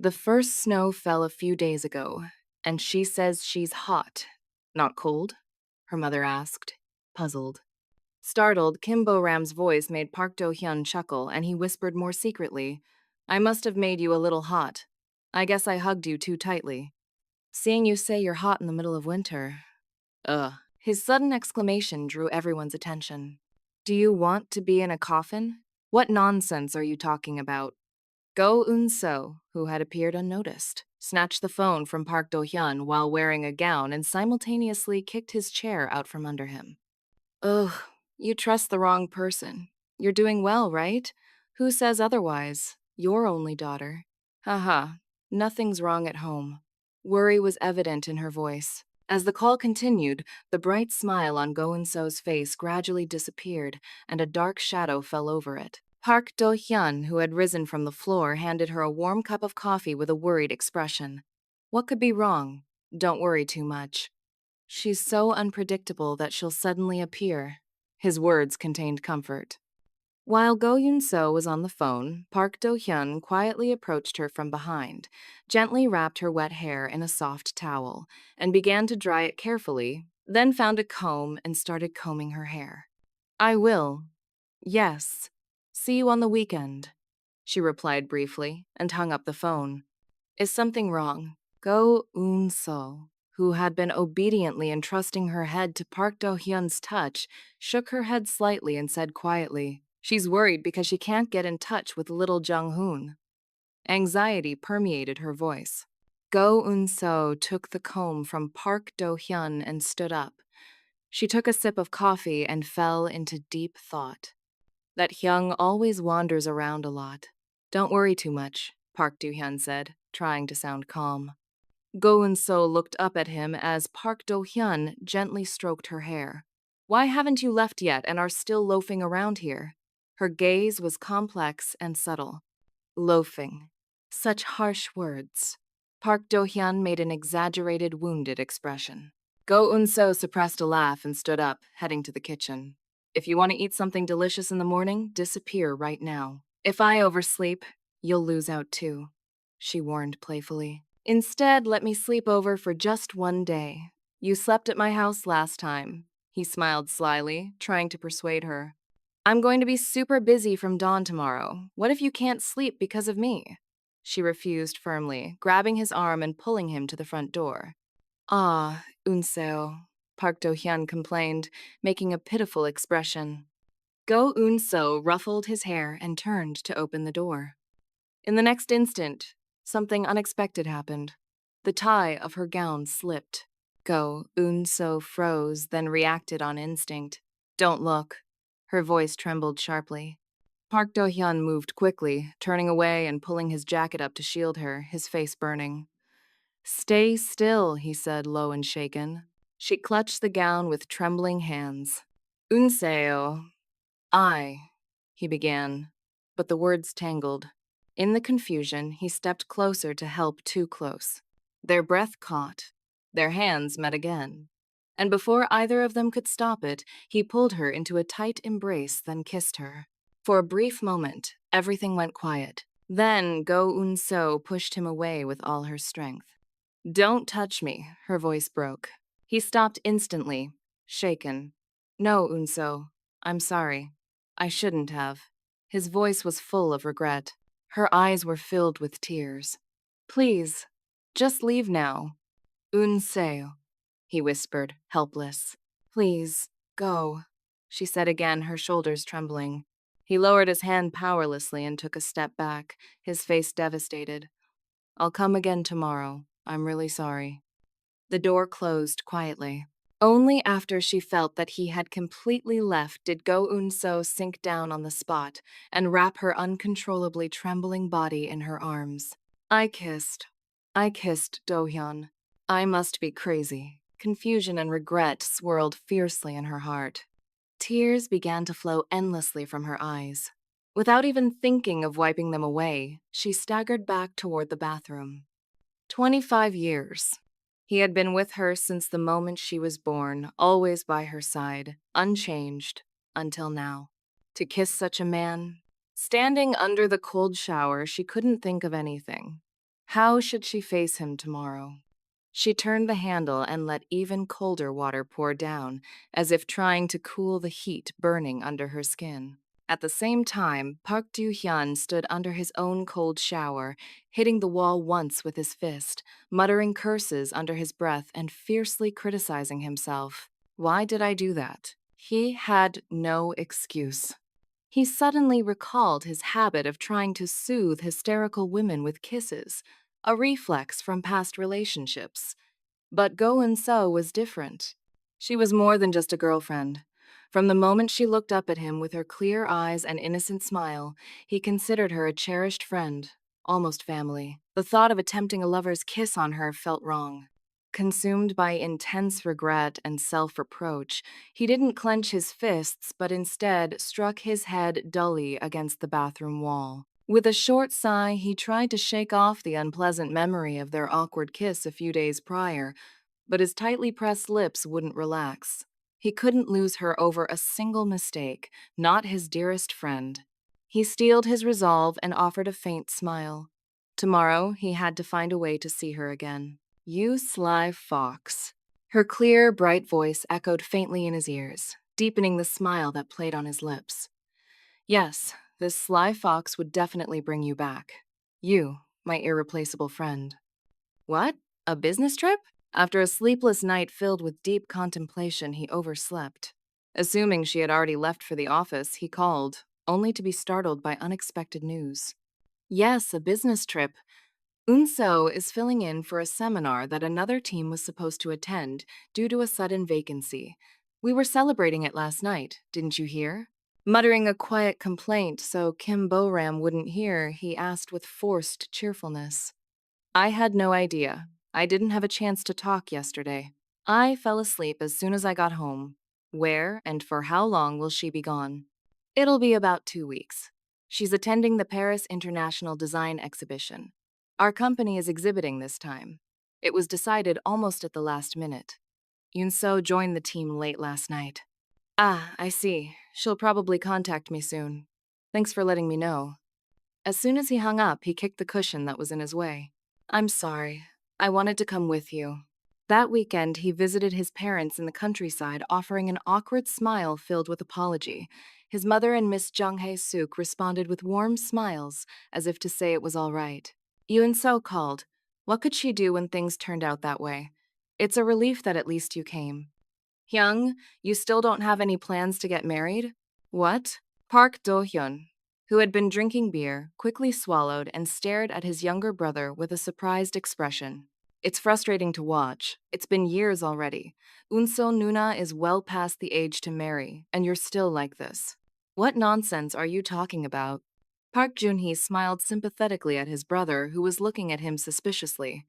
The first snow fell a few days ago, and she says she's hot. Not cold? Her mother asked, puzzled. Startled, Kim Bo-ram's voice made Park Do-hyun chuckle, and he whispered more secretly, I must have made you a little hot. I guess I hugged you too tightly. Seeing you say you're hot in the middle of winter. Ugh. His sudden exclamation drew everyone's attention. Do you want to be in a coffin? What nonsense are you talking about? Go Eun-seo, who had appeared unnoticed, snatched the phone from Park Do-hyun while wearing a gown and simultaneously kicked his chair out from under him. Ugh, you trust the wrong person. You're doing well, right? Who says otherwise? Your only daughter. Haha, nothing's wrong at home. Worry was evident in her voice. As the call continued, the bright smile on Go Eun-seo's face gradually disappeared, and a dark shadow fell over it. Park Do-hyun, who had risen from the floor, handed her a warm cup of coffee with a worried expression. What could be wrong? Don't worry too much. She's so unpredictable that she'll suddenly appear. His words contained comfort. While Go Eun-seo was on the phone, Park Do-hyun quietly approached her from behind, gently wrapped her wet hair in a soft towel, and began to dry it carefully, then found a comb and started combing her hair. I will. Yes. See you on the weekend, she replied briefly and hung up the phone. Is something wrong? Go Eun-seo, who had been obediently entrusting her head to Park Do-hyun's touch, shook her head slightly and said quietly, she's worried because she can't get in touch with little Jung-hoon. Anxiety permeated her voice. Go Eun-seo took the comb from Park Do-hyun and stood up. She took a sip of coffee and fell into deep thought. That Hyung always wanders around a lot. Don't worry too much, Park Do-hyun said, trying to sound calm. Go Eun-seo looked up at him as Park Do-hyun gently stroked her hair. Why haven't you left yet and are still loafing around here? Her gaze was complex and subtle. Loafing. Such harsh words. Park Do-hyun made an exaggerated, wounded expression. Go Eun-seo suppressed a laugh and stood up, heading to the kitchen. If you want to eat something delicious in the morning, disappear right now. If I oversleep, you'll lose out too, she warned playfully. Instead, let me sleep over for just one day. You slept at my house last time. He smiled slyly, trying to persuade her. I'm going to be super busy from dawn tomorrow. What if you can't sleep because of me? She refused firmly, grabbing his arm and pulling him to the front door. Ah, Eun-seo, Park Do-hyun complained, making a pitiful expression. Go Eun-seo ruffled his hair and turned to open the door. In the next instant, something unexpected happened. The tie of her gown slipped. Go Eun-seo froze, then reacted on instinct. Don't look. Her voice trembled sharply. Park Do-hyun moved quickly, turning away and pulling his jacket up to shield her, his face burning. Stay still, he said, low and shaken. She clutched the gown with trembling hands. Eun-seo. He began, but the words tangled. In the confusion, he stepped closer to help too close. Their breath caught. Their hands met again. And before either of them could stop it, he pulled her into a tight embrace, then kissed her. For a brief moment, everything went quiet. Then Go Eun-seo pushed him away with all her strength. Don't touch me, her voice broke. He stopped instantly, shaken. No, Eun-seo, I'm sorry. I shouldn't have. His voice was full of regret. Her eyes were filled with tears. Please, just leave now. Eun-seo, he whispered, helpless. Please, go, she said again, her shoulders trembling. He lowered his hand powerlessly and took a step back, his face devastated. I'll come again tomorrow. I'm really sorry. The door closed quietly. Only after she felt that he had completely left did Go Eun-seo sink down on the spot and wrap her uncontrollably trembling body in her arms. I kissed Do-hyun. I must be crazy. Confusion and regret swirled fiercely in her heart. Tears began to flow endlessly from her eyes. Without even thinking of wiping them away, she staggered back toward the bathroom. 25 years. He had been with her since the moment she was born, always by her side, unchanged, until now. To kiss such a man? Standing under the cold shower, she couldn't think of anything. How should she face him tomorrow? She turned the handle and let even colder water pour down, as if trying to cool the heat burning under her skin. At the same time, Park Do-hyun stood under his own cold shower, hitting the wall once with his fist, muttering curses under his breath and fiercely criticizing himself. Why did I do that? He had no excuse. He suddenly recalled his habit of trying to soothe hysterical women with kisses, a reflex from past relationships. But Go Eun-seo was different. She was more than just a girlfriend. From the moment she looked up at him with her clear eyes and innocent smile, he considered her a cherished friend, almost family. The thought of attempting a lover's kiss on her felt wrong. Consumed by intense regret and self-reproach, he didn't clench his fists but instead struck his head dully against the bathroom wall. With a short sigh, he tried to shake off the unpleasant memory of their awkward kiss a few days prior, but his tightly pressed lips wouldn't relax. He couldn't lose her over a single mistake, not his dearest friend. He steeled his resolve and offered a faint smile. Tomorrow, he had to find a way to see her again. "You sly fox." Her clear, bright voice echoed faintly in his ears, deepening the smile that played on his lips. Yes, this sly fox would definitely bring you back. You, my irreplaceable friend. What? A business trip? After a sleepless night filled with deep contemplation, he overslept. Assuming she had already left for the office, he called, only to be startled by unexpected news. Yes, a business trip. Eun-seo is filling in for a seminar that another team was supposed to attend due to a sudden vacancy. We were celebrating it last night, didn't you hear? Muttering a quiet complaint so Kim Bo-ram wouldn't hear, he asked with forced cheerfulness. I had no idea. I didn't have a chance to talk yesterday. I fell asleep as soon as I got home. Where and for how long will she be gone? It'll be about 2 weeks. She's attending the Paris International Design Exhibition. Our company is exhibiting this time. It was decided almost at the last minute. Eun-seo joined the team late last night. Ah, I see. She'll probably contact me soon. Thanks for letting me know. As soon as he hung up, he kicked the cushion that was in his way. I'm sorry. I wanted to come with you. That weekend, he visited his parents in the countryside, offering an awkward smile filled with apology. His mother and Miss Jung-hae-suk responded with warm smiles, as if to say it was all right. Eun-seo called. What could she do when things turned out that way? It's a relief that at least you came. Hyung, you still don't have any plans to get married? What? Park Do-hyun, who had been drinking beer, quickly swallowed and stared at his younger brother with a surprised expression. It's frustrating to watch. It's been years already. Eun-seo Nuna is well past the age to marry, and you're still like this. What nonsense are you talking about? Park Jun-hee smiled sympathetically at his brother, who was looking at him suspiciously.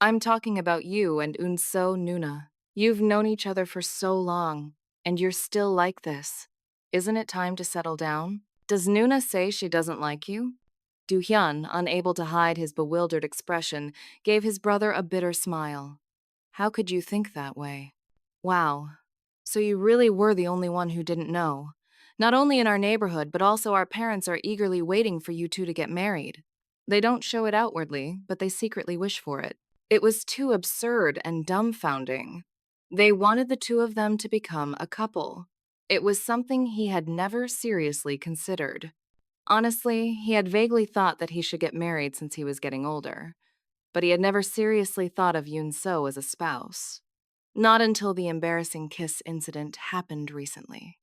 I'm talking about you and Eun-seo Nuna. You've known each other for so long, and you're still like this. Isn't it time to settle down? Does Nuna say she doesn't like you? Do-hyun, unable to hide his bewildered expression, gave his brother a bitter smile. How could you think that way? Wow. So you really were the only one who didn't know. Not only in our neighborhood, but also our parents are eagerly waiting for you two to get married. They don't show it outwardly, but they secretly wish for it. It was too absurd and dumbfounding. They wanted the two of them to become a couple. It was something he had never seriously considered. Honestly, he had vaguely thought that he should get married since he was getting older, but he had never seriously thought of Eun-seo as a spouse. Not until the embarrassing kiss incident happened recently.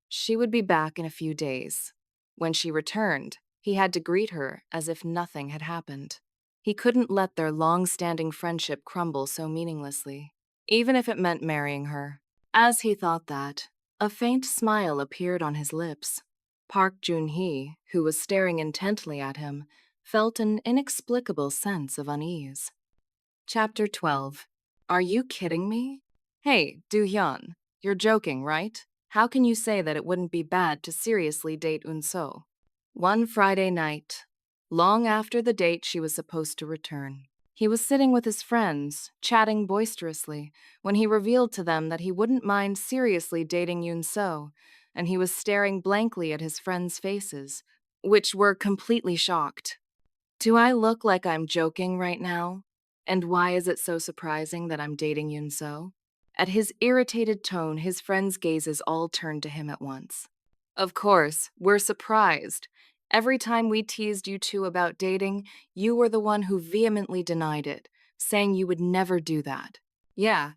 She would be back in a few days. When she returned, he had to greet her as if nothing had happened. He couldn't let their long-standing friendship crumble so meaninglessly, even if it meant marrying her. As he thought that, a faint smile appeared on his lips. Park Jun-hee, who was staring intently at him, felt an inexplicable sense of unease. Chapter 12. Are you kidding me? Hey, Do-hyun, you're joking, right? How can you say that it wouldn't be bad to seriously date Eun-seo? One Friday night, long after the date she was supposed to return, he was sitting with his friends, chatting boisterously, when he revealed to them that he wouldn't mind seriously dating Eun-seo, and he was staring blankly at his friends' faces, which were completely shocked. Do I look like I'm joking right now? And why is it so surprising that I'm dating Eun-seo? At his irritated tone, his friends' gazes all turned to him at once. Of course, we're surprised. Every time we teased you two about dating, you were the one who vehemently denied it, saying you would never do that. Yeah.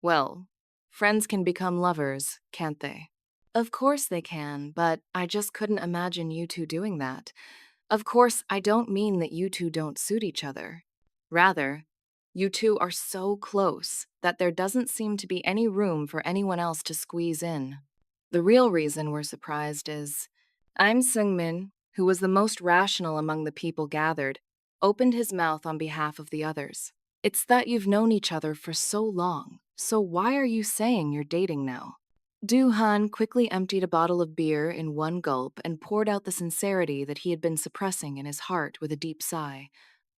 Well, friends can become lovers, can't they? Of course they can, but I just couldn't imagine you two doing that. Of course, I don't mean that you two don't suit each other. Rather, you two are so close that there doesn't seem to be any room for anyone else to squeeze in. The real reason we're surprised is I'm Seung-min, who was the most rational among the people gathered, opened his mouth on behalf of the others. It's that you've known each other for so long, so why are you saying you're dating now? Do-hyun quickly emptied a bottle of beer in one gulp and poured out the sincerity that he had been suppressing in his heart with a deep sigh.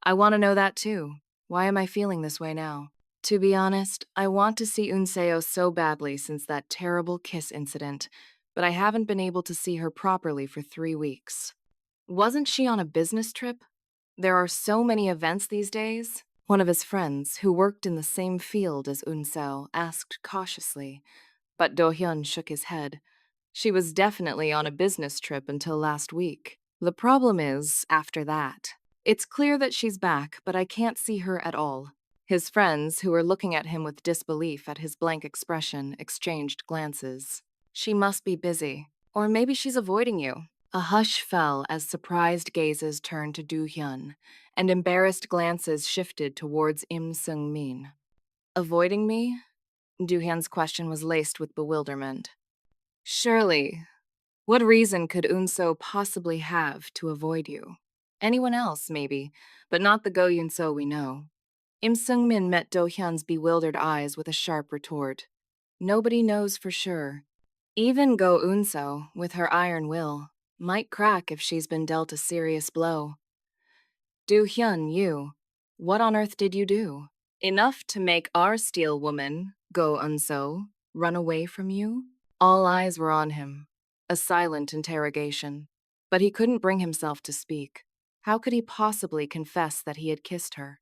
I want to know that too. Why am I feeling this way now? To be honest, I want to see Eun-seo so badly since that terrible kiss incident, but I haven't been able to see her properly for 3 weeks. Wasn't she on a business trip? There are so many events these days. One of his friends, who worked in the same field as Eun-seo, asked cautiously, but Do-hyun shook his head. She was definitely on a business trip until last week. The problem is, after that. It's clear that she's back, but I can't see her at all. His friends, who were looking at him with disbelief at his blank expression, exchanged glances. She must be busy. Or maybe she's avoiding you. A hush fell as surprised gazes turned to Do-hyun, and embarrassed glances shifted towards Im Seung-min. Avoiding me? Do-hyun's question was laced with bewilderment. Surely. What reason could Eun-seo possibly have to avoid you? Anyone else, maybe, but not the Go Eun-seo we know. Im Seung-min met Do-hyun's bewildered eyes with a sharp retort. Nobody knows for sure. Even Go Eun-seo, with her iron will, might crack if she's been dealt a serious blow. Do-hyun, you. What on earth did you do? Enough to make our steel woman, Go Eun-seo, run away from you? All eyes were on him. A silent interrogation. But he couldn't bring himself to speak. How could he possibly confess that he had kissed her?